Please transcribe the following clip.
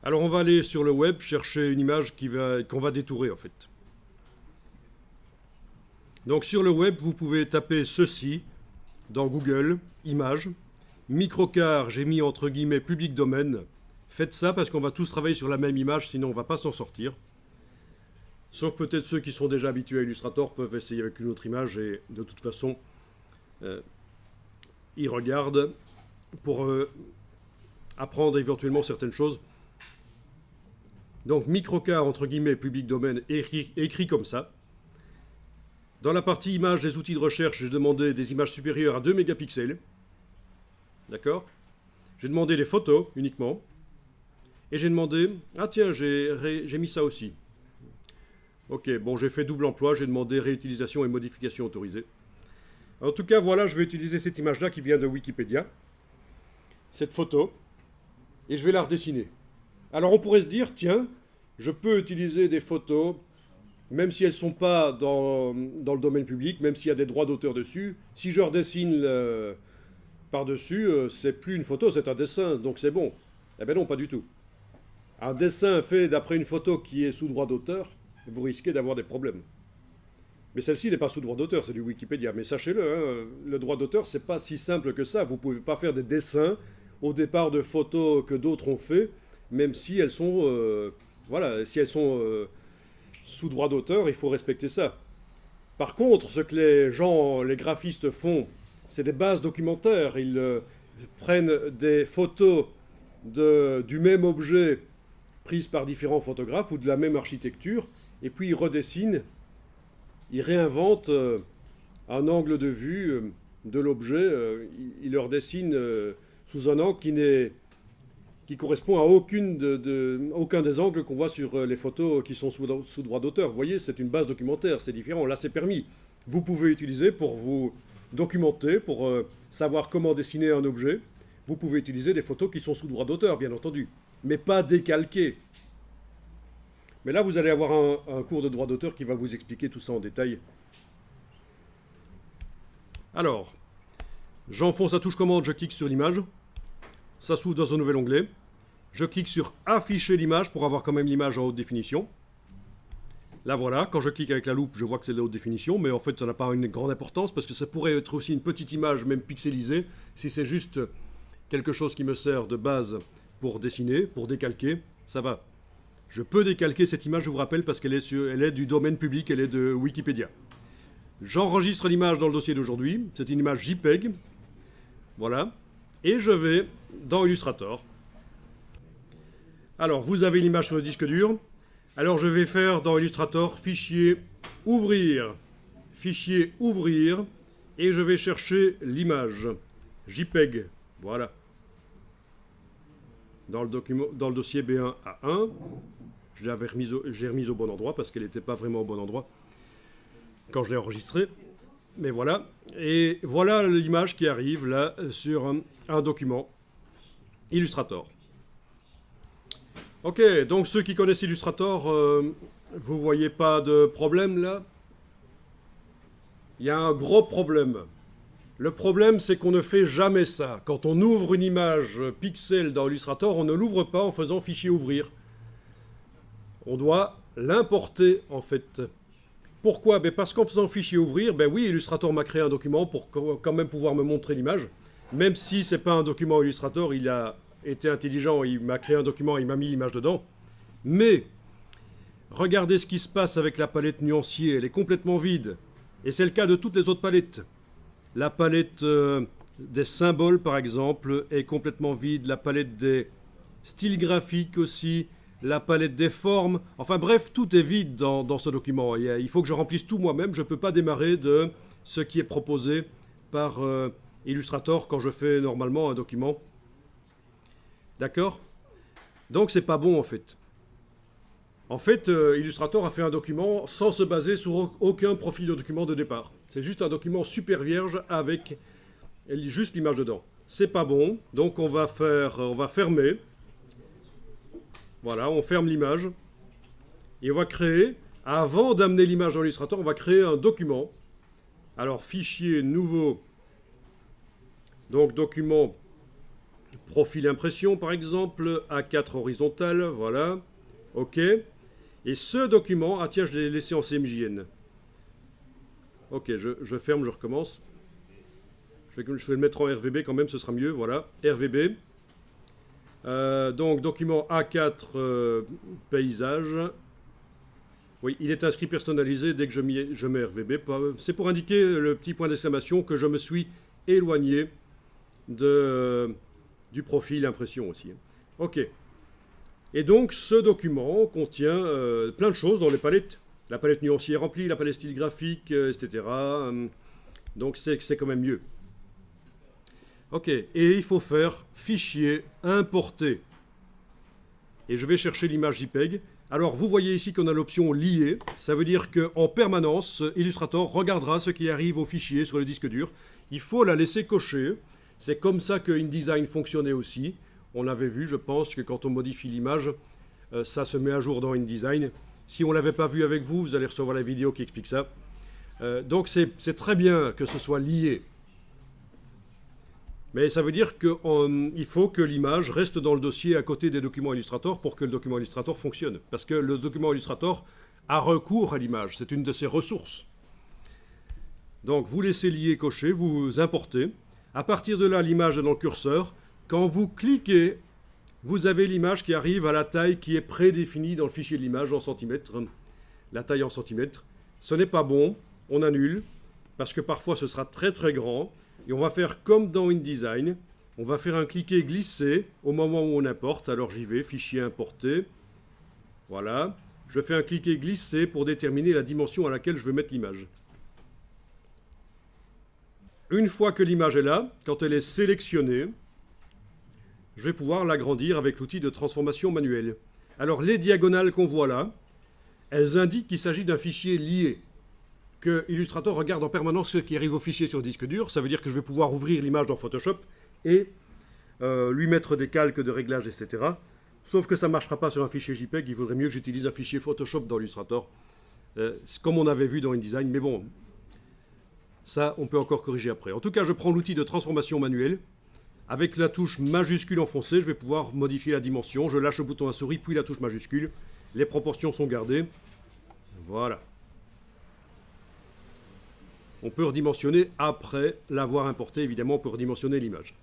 Alors on va aller sur le web chercher une image qu'on va détourer en fait. Donc sur le web, vous pouvez taper ceci dans Google, images, microcar, j'ai mis entre guillemets public domaine. Faites ça parce qu'on va tous travailler sur la même image, sinon on ne va pas s'en sortir. Sauf peut-être ceux qui sont déjà habitués à Illustrator peuvent essayer avec une autre image et de toute façon, ils regardent pour apprendre éventuellement certaines choses. Donc microcar entre guillemets public domaine écrit comme ça. Dans la partie images des outils de recherche, j'ai demandé des images supérieures à 2 mégapixels. D'accord? J'ai demandé les photos uniquement. Et j'ai demandé... Ah tiens, j'ai mis ça aussi. Ok, bon, j'ai fait double emploi, j'ai demandé réutilisation et modification autorisée. En tout cas, voilà, je vais utiliser cette image-là qui vient de Wikipédia. Cette photo. Et je vais la redessiner. Alors on pourrait se dire, tiens, je peux utiliser des photos... même si elles ne sont pas dans le domaine public, même s'il y a des droits d'auteur dessus, si je redessine par-dessus, c'est plus une photo, c'est un dessin, donc c'est bon. Eh bien non, pas du tout. Un dessin fait d'après une photo qui est sous droit d'auteur, vous risquez d'avoir des problèmes. Mais celle-ci n'est pas sous droit d'auteur, c'est du Wikipédia. Mais sachez-le, hein, le droit d'auteur, c'est pas si simple que ça. Vous ne pouvez pas faire des dessins au départ de photos que d'autres ont fait, même si elles sont... voilà, si elles sont... sous droit d'auteur, il faut respecter ça. Par contre, ce que les gens, les graphistes font, c'est des bases documentaires. Ils prennent des photos du même objet prises par différents photographes ou de la même architecture, et puis ils redessinent, ils réinventent un angle de vue de l'objet. Ils le redessinent sous un angle qui correspond à aucun des angles qu'on voit sur les photos qui sont sous droit d'auteur. Vous voyez, c'est une base documentaire, c'est différent. Là, c'est permis. Vous pouvez utiliser pour vous documenter, pour savoir comment dessiner un objet. Vous pouvez utiliser des photos qui sont sous droit d'auteur, bien entendu, mais pas décalquées. Mais là, vous allez avoir un cours de droit d'auteur qui va vous expliquer tout ça en détail. Alors, j'enfonce la touche commande, je clique sur l'image. Ça s'ouvre dans un nouvel onglet. Je clique sur afficher l'image pour avoir quand même l'image en haute définition. Là voilà, quand je clique avec la loupe, je vois que c'est de la haute définition, mais en fait ça n'a pas une grande importance parce que ça pourrait être aussi une petite image, même pixelisée, si c'est juste quelque chose qui me sert de base pour dessiner, pour décalquer, ça va. Je peux décalquer cette image, je vous rappelle, parce qu'elle est du domaine public, elle est de Wikipédia. J'enregistre l'image dans le dossier d'aujourd'hui, c'est une image JPEG, voilà, et je vais dans Illustrator. Alors, vous avez l'image sur le disque dur. Alors, je vais faire dans Illustrator fichier ouvrir, et je vais chercher l'image JPEG. Voilà. Dans le dossier B1A1, j'ai remis au bon endroit parce qu'elle n'était pas vraiment au bon endroit quand je l'ai enregistrée. Mais voilà. Et voilà l'image qui arrive là sur un document Illustrator. Ok, donc ceux qui connaissent Illustrator, vous voyez pas de problème là? Il y a un gros problème. Le problème, c'est qu'on ne fait jamais ça. Quand on ouvre une image pixel dans Illustrator, on ne l'ouvre pas en faisant fichier ouvrir. On doit l'importer en fait. Pourquoi? Parce qu'en faisant fichier ouvrir, oui, Illustrator m'a créé un document pour quand même pouvoir me montrer l'image. Même si ce n'est pas un document Illustrator, il a été intelligent, il m'a créé un document, il m'a mis l'image dedans. Mais, regardez ce qui se passe avec la palette nuancier, elle est complètement vide. Et c'est le cas de toutes les autres palettes. La palette des symboles, par exemple, est complètement vide. La palette des styles graphiques aussi. La palette des formes. Enfin bref, tout est vide dans ce document. Il faut que je remplisse tout moi-même. Je ne peux pas démarrer de ce qui est proposé par Illustrator quand je fais normalement un document. D'accord? Donc c'est pas bon en fait. En fait, Illustrator a fait un document sans se baser sur aucun profil de document de départ. C'est juste un document super vierge avec juste l'image dedans. C'est pas bon, donc on va fermer. Voilà, on ferme l'image. Et on va créer, avant d'amener l'image dans Illustrator, on va créer un document. Alors, fichier nouveau. Donc, document Profil impression, par exemple, A4 horizontal, voilà. OK. Et ce document, ah tiens, je l'ai laissé en CMJN. OK, je ferme, je recommence. Je vais le mettre en RVB quand même, ce sera mieux, voilà. RVB. Donc, document A4 paysage. Oui, il est inscrit personnalisé dès que je mets RVB. C'est pour indiquer le petit point d'exclamation que je me suis éloigné du profil impression aussi. OK. Et donc, ce document contient plein de choses dans les palettes. La palette nuancier est remplie, la palette style graphique, etc. Donc, c'est quand même mieux. OK. Et il faut faire fichier importer. Et je vais chercher l'image JPEG. Alors, vous voyez ici qu'on a l'option lier. Ça veut dire qu'en permanence, Illustrator regardera ce qui arrive au fichier sur le disque dur. Il faut la laisser cocher. C'est comme ça que InDesign fonctionnait aussi. On l'avait vu, je pense, que quand on modifie l'image, ça se met à jour dans InDesign. Si on ne l'avait pas vu avec vous, vous allez recevoir la vidéo qui explique ça. Donc, c'est très bien que ce soit lié. Mais ça veut dire qu'il faut que l'image reste dans le dossier à côté des documents Illustrator pour que le document Illustrator fonctionne. Parce que le document Illustrator a recours à l'image. C'est une de ses ressources. Donc, vous laissez lier coché, vous importez. À partir de là, l'image est dans le curseur. Quand vous cliquez, vous avez l'image qui arrive à la taille qui est prédéfinie dans le fichier de l'image en centimètres. La taille en centimètres. Ce n'est pas bon. On annule. Parce que parfois, ce sera très très grand. Et on va faire comme dans InDesign, on va faire un cliquer-glisser au moment où on importe. Alors j'y vais, fichier importé. Voilà. Je fais un cliquer-glisser pour déterminer la dimension à laquelle je veux mettre l'image. Une fois que l'image est là, quand elle est sélectionnée, je vais pouvoir l'agrandir avec l'outil de transformation manuelle. Alors les diagonales qu'on voit là, elles indiquent qu'il s'agit d'un fichier lié. Que Illustrator regarde en permanence ce qui arrive au fichier sur le disque dur. Ça veut dire que je vais pouvoir ouvrir l'image dans Photoshop et lui mettre des calques de réglage, etc. Sauf que ça ne marchera pas sur un fichier JPEG. Il vaudrait mieux que j'utilise un fichier Photoshop dans Illustrator. Comme on avait vu dans InDesign. Mais bon, ça, on peut encore corriger après. En tout cas, je prends l'outil de transformation manuelle. Avec la touche majuscule enfoncée, je vais pouvoir modifier la dimension. Je lâche le bouton à souris, puis la touche majuscule. Les proportions sont gardées. Voilà. On peut redimensionner après l'avoir importé, évidemment, on peut redimensionner l'image.